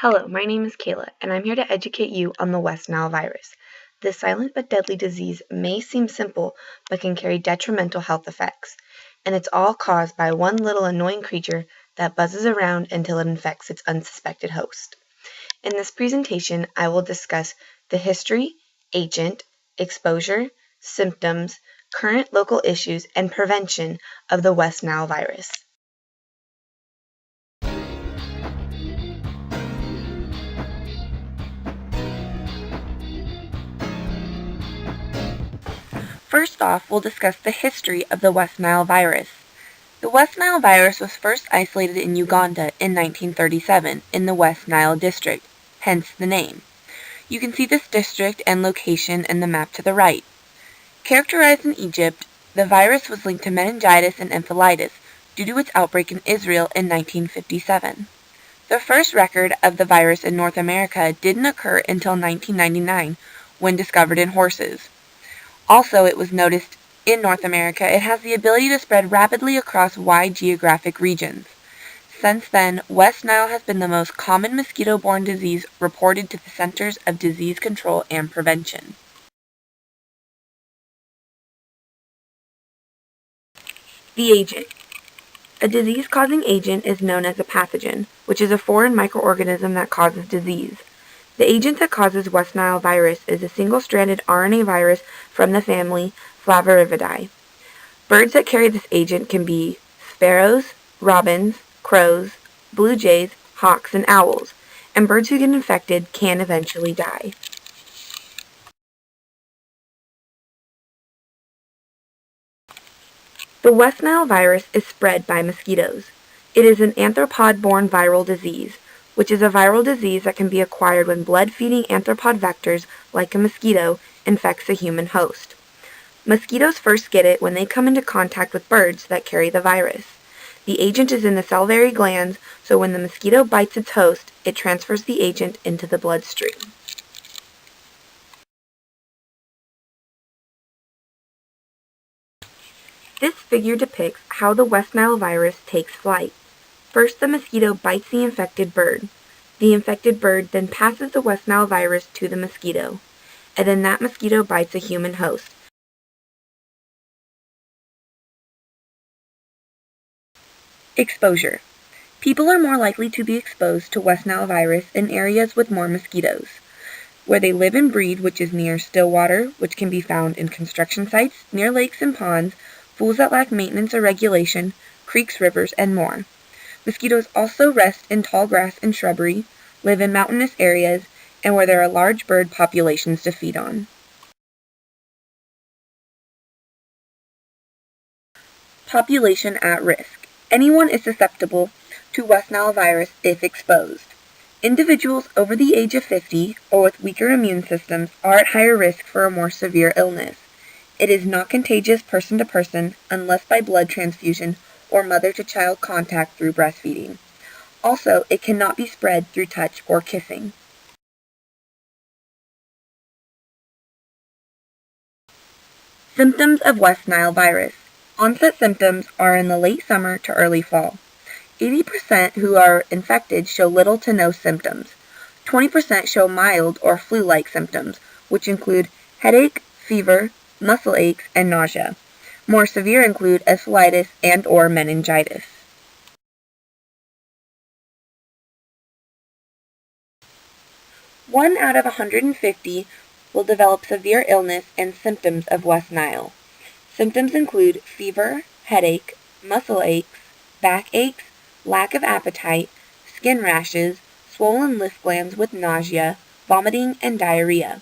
Hello, my name is Kayla, and I'm here to educate you on the West Nile virus. This silent but deadly disease may seem simple, but can carry detrimental health effects. And it's all caused by one little annoying creature that buzzes around until it infects its unsuspected host. In this presentation, I will discuss the history, agent, exposure, symptoms, current local issues, and prevention of the West Nile virus. First off, we'll discuss the history of the West Nile virus. The West Nile virus was first isolated in Uganda in 1937 in the West Nile district, hence the name. You can see this district and location in the map to the right. Characterized in Egypt, the virus was linked to meningitis and encephalitis due to its outbreak in Israel in 1957. The first record of the virus in North America didn't occur until 1999 when discovered in horses. Also, it was noticed in North America, it has the ability to spread rapidly across wide geographic regions. Since then, West Nile has been the most common mosquito-borne disease reported to the Centers of Disease Control and Prevention. The agent. A disease-causing agent is known as a pathogen, which is a foreign microorganism that causes disease. The agent that causes West Nile virus is a single-stranded RNA virus from the family Flaviviridae. Birds that carry this agent can be sparrows, robins, crows, blue jays, hawks, and owls, and birds who get infected can eventually die. The West Nile virus is spread by mosquitoes. It is an arthropod-borne viral disease, which is a viral disease that can be acquired when blood-feeding arthropod vectors, like a mosquito, infects a human host. Mosquitoes first get it when they come into contact with birds that carry the virus. The agent is in the salivary glands, so when the mosquito bites its host, it transfers the agent into the bloodstream. This figure depicts how the West Nile virus takes flight. First, the mosquito bites the infected bird. The infected bird then passes the West Nile virus to the mosquito, and then that mosquito bites a human host. Exposure. People are more likely to be exposed to West Nile virus in areas with more mosquitoes, where they live and breed, which is near still water, which can be found in construction sites, near lakes and ponds, pools that lack maintenance or regulation, creeks, rivers, and more. Mosquitoes also rest in tall grass and shrubbery, live in mountainous areas, and where there are large bird populations to feed on. Population at risk. Anyone is susceptible to West Nile virus if exposed. Individuals over the age of 50 or with weaker immune systems are at higher risk for a more severe illness. It is not contagious person to person unless by blood transfusion or mother-to-child contact through breastfeeding. Also, it cannot be spread through touch or kissing. Symptoms of West Nile virus. Onset symptoms are in the late summer to early fall. 80% who are infected show little to no symptoms. 20% show mild or flu-like symptoms, which include headache, fever, muscle aches, and nausea. More severe include encephalitis and or meningitis. One out of 150 will develop severe illness and symptoms of West Nile. Symptoms include fever, headache, muscle aches, back aches, lack of appetite, skin rashes, swollen lymph glands with nausea, vomiting, and diarrhea.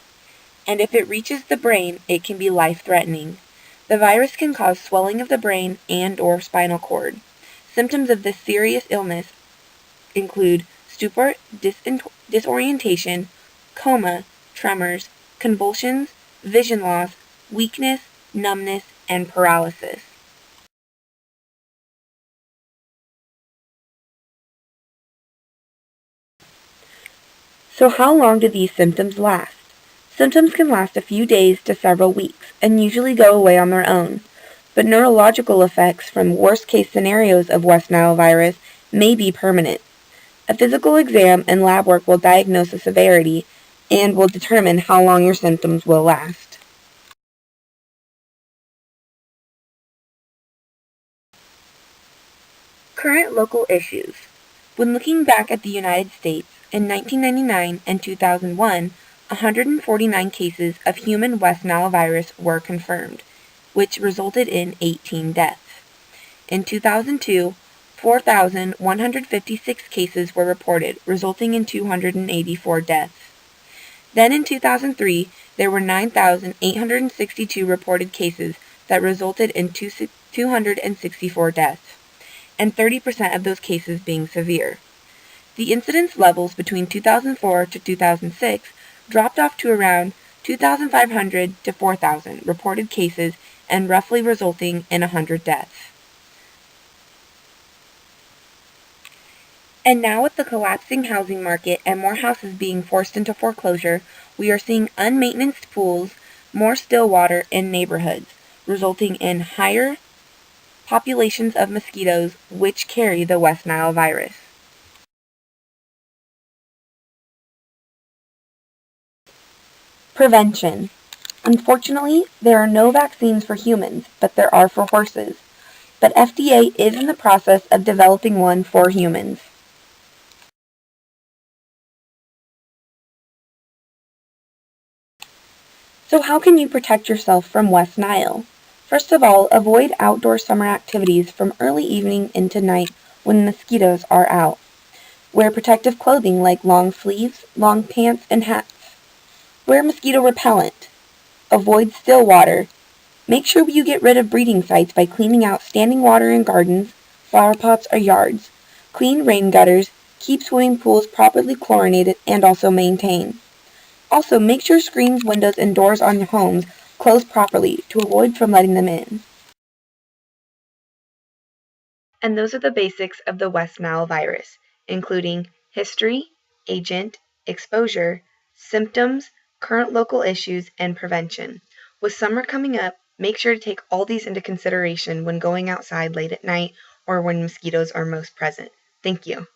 And if it reaches the brain, it can be life-threatening. The virus can cause swelling of the brain and or spinal cord. Symptoms of this serious illness include stupor, disorientation, coma, tremors, convulsions, vision loss, weakness, numbness, and paralysis. So how long do these symptoms last? Symptoms can last a few days to several weeks and usually go away on their own, but neurological effects from worst-case scenarios of West Nile virus may be permanent. A physical exam and lab work will diagnose the severity and will determine how long your symptoms will last. Current local issues. When looking back at the United States, in 1999 and 2001, 149 cases of human West Nile virus were confirmed, which resulted in 18 deaths. In 2002, 4,156 cases were reported, resulting in 284 deaths. Then in 2003, there were 9,862 reported cases that resulted in 264 deaths, and 30% of those cases being severe. The incidence levels between 2004 to 2006 dropped off to around 2,500 to 4,000 reported cases and roughly resulting in 100 deaths. And now with the collapsing housing market and more houses being forced into foreclosure, we are seeing unmaintened pools, more still water in neighborhoods, resulting in higher populations of mosquitoes which carry the West Nile virus. Prevention. Unfortunately, there are no vaccines for humans, but there are for horses. But FDA is in the process of developing one for humans. So how can you protect yourself from West Nile? First of all, avoid outdoor summer activities from early evening into night when mosquitoes are out. Wear protective clothing like long sleeves, long pants, and hats. Wear mosquito repellent. Avoid still water. Make sure you get rid of breeding sites by cleaning out standing water in gardens, flower pots, or yards. Clean rain gutters. Keep swimming pools properly chlorinated and also maintained. Also, make sure screens, windows, and doors on your homes close properly to avoid from letting them in. And those are the basics of the West Nile virus, including history, agent, exposure, symptoms, current local issues, and prevention. With summer coming up, make sure to take all these into consideration when going outside late at night or when mosquitoes are most present. Thank you.